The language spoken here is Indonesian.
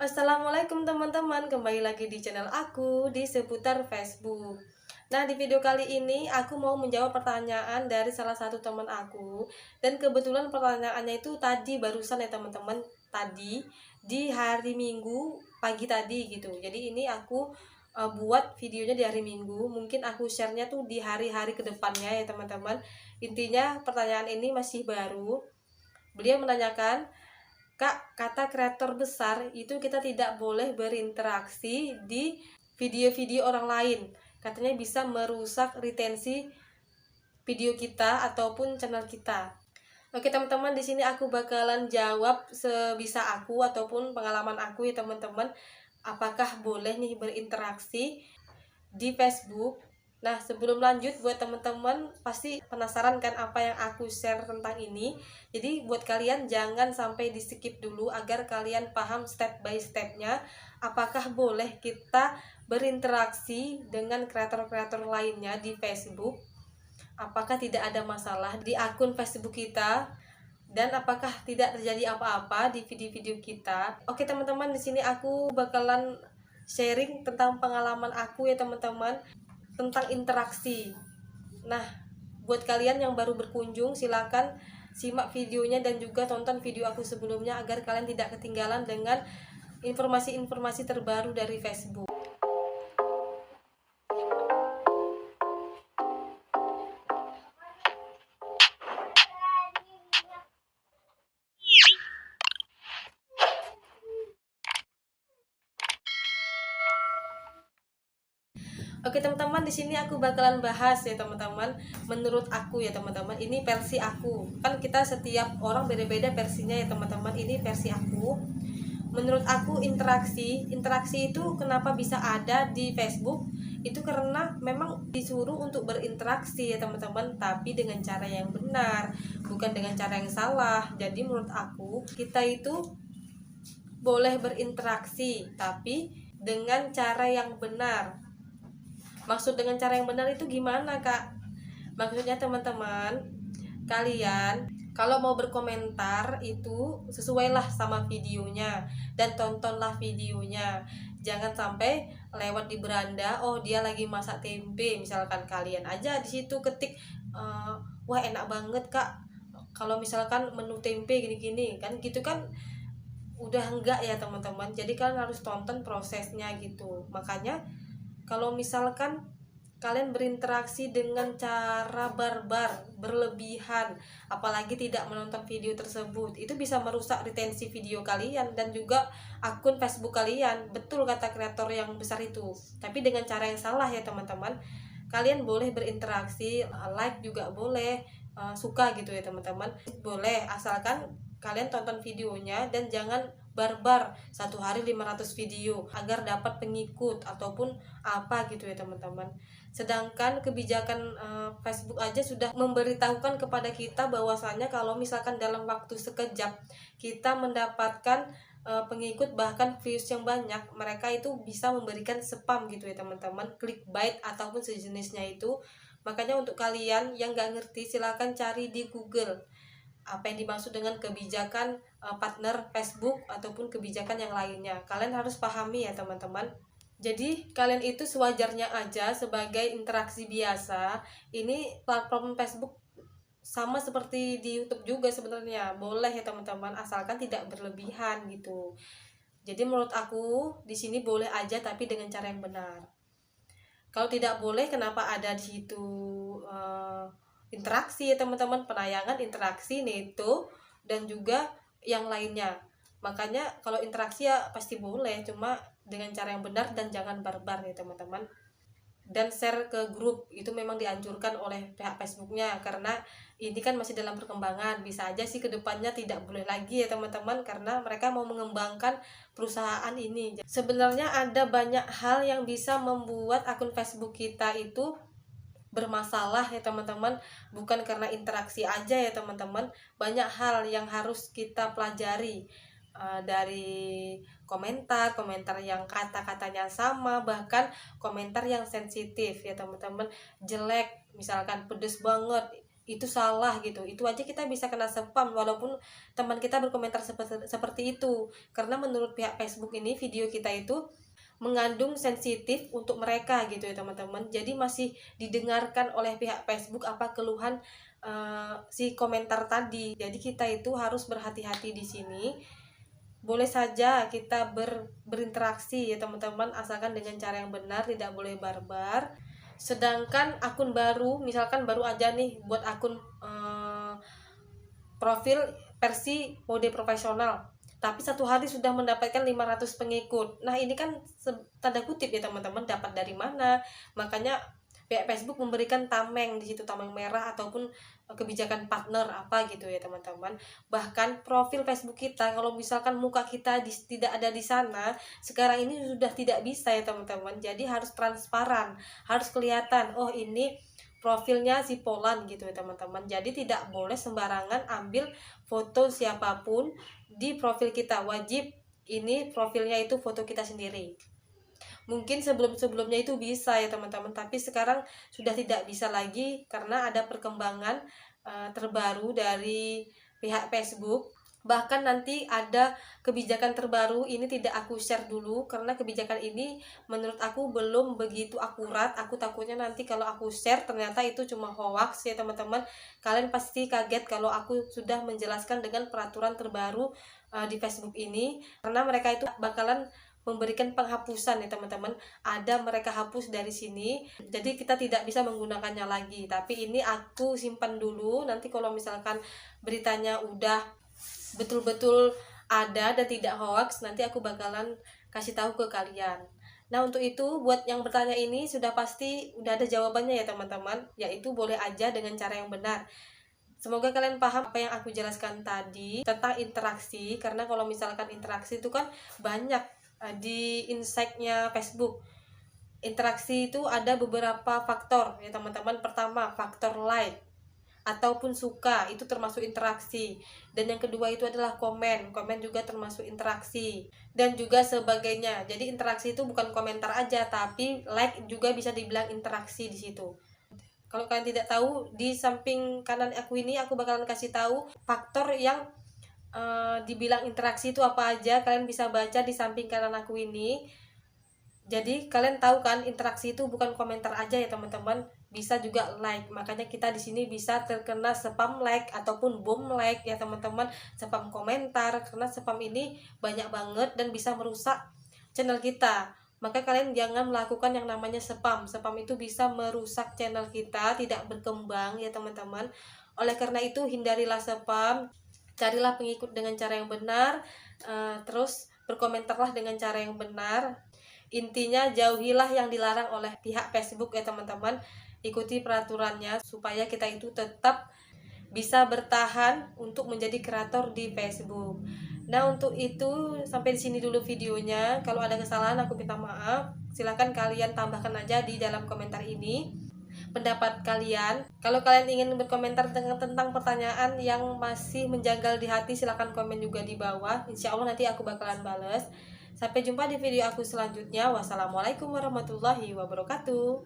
Assalamualaikum teman-teman, kembali lagi di channel aku di seputar Facebook. Nah, di video kali ini aku mau menjawab pertanyaan dari salah satu teman aku. Dan kebetulan pertanyaannya itu tadi barusan ya teman-teman, tadi di hari Minggu pagi tadi gitu. Jadi ini aku buat videonya di hari Minggu. Mungkin aku share-nya tuh di hari-hari kedepannya ya teman-teman. Intinya pertanyaan ini masih baru. Beliau menanyakan, Kak, kata kreator besar itu kita tidak boleh berinteraksi di video-video orang lain. Katanya bisa merusak retensi video kita ataupun channel kita. Oke teman-teman, di sini aku bakalan jawab sebisa aku ataupun pengalaman aku ya teman-teman. Apakah boleh nih berinteraksi di Facebook? Nah, sebelum lanjut, buat teman-teman pasti penasaran kan apa yang aku share tentang ini. Jadi buat kalian jangan sampai di skip dulu agar kalian paham step by stepnya. Apakah boleh kita berinteraksi dengan kreator-kreator lainnya di Facebook? Apakah tidak ada masalah di akun Facebook kita? Dan apakah tidak terjadi apa-apa di video-video kita? Oke teman-teman, di sini aku bakalan sharing tentang pengalaman aku ya teman-teman, tentang interaksi. Nah, buat kalian yang baru berkunjung, silakan simak videonya dan juga tonton video aku sebelumnya agar kalian tidak ketinggalan dengan informasi-informasi terbaru dari Facebook. Oke teman-teman, di sini aku bakalan bahas ya teman-teman. Menurut aku ya teman-teman, ini versi aku. Kan kita setiap orang beda-beda versinya ya teman-teman. Ini versi aku. Menurut aku interaksi itu kenapa bisa ada di Facebook? Itu karena memang disuruh untuk berinteraksi ya teman-teman, tapi dengan cara yang benar, bukan dengan cara yang salah. Jadi menurut aku, kita itu boleh berinteraksi, tapi dengan cara yang benar. Maksud dengan cara yang benar itu gimana, Kak? Maksudnya teman-teman, kalian kalau mau berkomentar itu sesuailah sama videonya dan tontonlah videonya. Jangan sampai lewat di beranda, oh dia lagi masak tempe, misalkan kalian aja di situ ketik, wah enak banget Kak. Kalau misalkan menu tempe gini-gini kan gitu kan udah enggak ya teman-teman. Jadi kalian harus tonton prosesnya gitu. Makanya kalau misalkan kalian berinteraksi dengan cara barbar, berlebihan, apalagi tidak menonton video tersebut, itu bisa merusak retensi video kalian dan juga akun Facebook kalian. Betul kata kreator yang besar itu. Tapi dengan cara yang salah ya teman-teman. Kalian boleh berinteraksi, like juga boleh, suka gitu ya teman-teman. Boleh, asalkan kalian tonton videonya dan jangan barbar satu hari 500 video agar dapat pengikut ataupun apa gitu ya teman-teman. Sedangkan kebijakan Facebook aja sudah memberitahukan kepada kita bahwasanya kalau misalkan dalam waktu sekejap kita mendapatkan pengikut bahkan views yang banyak, mereka itu bisa memberikan spam gitu ya teman-teman, clickbait ataupun sejenisnya itu. Makanya untuk kalian yang nggak ngerti silahkan cari di Google apa yang dimaksud dengan kebijakan partner Facebook ataupun kebijakan yang lainnya. Kalian harus pahami ya teman-teman. Jadi kalian itu sewajarnya aja sebagai interaksi biasa. Ini platform Facebook sama seperti di YouTube juga sebenarnya. Boleh ya teman-teman, asalkan tidak berlebihan gitu. Jadi menurut aku di sini boleh aja tapi dengan cara yang benar. Kalau tidak boleh, kenapa ada di situ interaksi ya teman-teman, penayangan interaksi itu dan juga yang lainnya. Makanya kalau interaksi ya pasti boleh, cuma dengan cara yang benar dan jangan barbar ya teman-teman. Dan share ke grup itu memang dianjurkan oleh pihak Facebooknya karena ini kan masih dalam perkembangan, bisa aja sih kedepannya tidak boleh lagi ya teman-teman karena mereka mau mengembangkan perusahaan ini. Sebenarnya ada banyak hal yang bisa membuat akun Facebook kita itu bermasalah ya teman-teman, bukan karena interaksi aja ya teman-teman. Banyak hal yang harus kita pelajari, dari komentar yang kata-katanya sama, bahkan komentar yang sensitif ya teman-teman, jelek misalkan pedes banget itu salah gitu. Itu aja kita bisa kena spam walaupun teman kita berkomentar seperti itu. Karena menurut pihak Facebook ini video kita itu mengandung sensitif untuk mereka gitu ya teman-teman. Jadi masih didengarkan oleh pihak Facebook apa keluhan si komentar tadi. Jadi kita itu harus berhati-hati di sini. Boleh saja kita berinteraksi ya teman-teman, asalkan dengan cara yang benar, tidak boleh barbar. Sedangkan akun baru, misalkan baru aja nih buat akun profil versi mode profesional, tapi satu hari sudah mendapatkan 500 pengikut. Nah ini kan tanda kutip ya teman-teman, dapat dari mana? Makanya pihak Facebook memberikan tameng di situ, tameng merah ataupun kebijakan partner apa gitu ya teman-teman. Bahkan profil Facebook kita, kalau misalkan muka kita tidak ada di sana, sekarang ini sudah tidak bisa ya teman-teman. Jadi harus transparan, harus kelihatan, oh ini profilnya si Polan gitu ya teman-teman. Jadi tidak boleh sembarangan ambil foto siapapun di profil kita. Wajib ini profilnya itu foto kita sendiri. Mungkin sebelum-sebelumnya itu bisa ya teman-teman, tapi sekarang sudah tidak bisa lagi karena ada perkembangan terbaru dari pihak Facebook. Bahkan nanti ada kebijakan terbaru, ini tidak aku share dulu karena kebijakan ini menurut aku belum begitu akurat. Aku takutnya nanti kalau aku share ternyata itu cuma hoax ya teman-teman. Kalian pasti kaget kalau aku sudah menjelaskan dengan peraturan terbaru di Facebook ini, karena mereka itu bakalan memberikan penghapusan ya teman-teman. Ada mereka hapus dari sini, jadi kita tidak bisa menggunakannya lagi. Tapi ini aku simpan dulu, nanti kalau misalkan beritanya udah betul-betul ada dan tidak hoax, nanti aku bakalan kasih tahu ke kalian. Nah untuk itu buat yang bertanya ini sudah pasti udah ada jawabannya ya teman-teman, yaitu boleh aja dengan cara yang benar. Semoga kalian paham apa yang aku jelaskan tadi tentang interaksi, karena kalau misalkan interaksi itu kan banyak di insight-nya Facebook. Interaksi itu ada beberapa faktor ya teman-teman. Pertama, faktor like ataupun suka, itu termasuk interaksi. Dan yang kedua itu adalah komen juga termasuk interaksi, dan juga sebagainya. Jadi interaksi itu bukan komentar aja, tapi like juga bisa dibilang interaksi di situ. Kalau kalian tidak tahu, di samping kanan aku ini aku bakalan kasih tahu faktor yang dibilang interaksi itu apa aja. Kalian bisa baca di samping kanan aku ini. Jadi kalian tahu kan, interaksi itu bukan komentar aja ya teman-teman, bisa juga like. Makanya kita di sini bisa terkena spam like ataupun bom like ya teman-teman, spam komentar, karena spam ini banyak banget dan bisa merusak channel kita. Maka kalian jangan melakukan yang namanya spam. Spam itu bisa merusak channel kita, tidak berkembang ya teman-teman. Oleh karena itu hindarilah spam. Carilah pengikut dengan cara yang benar, terus berkomentarlah dengan cara yang benar. Intinya jauhilah yang dilarang oleh pihak Facebook ya teman-teman. Ikuti peraturannya supaya kita itu tetap bisa bertahan untuk menjadi kreator di Facebook. Nah untuk itu sampai di sini dulu videonya. Kalau ada kesalahan aku minta maaf. Silahkan kalian tambahkan aja di dalam komentar ini pendapat kalian. Kalau kalian ingin berkomentar tentang pertanyaan yang masih menjanggal di hati, silahkan komen juga di bawah. Insya Allah nanti aku bakalan bales. Sampai jumpa di video aku selanjutnya. Wassalamualaikum warahmatullahi wabarakatuh.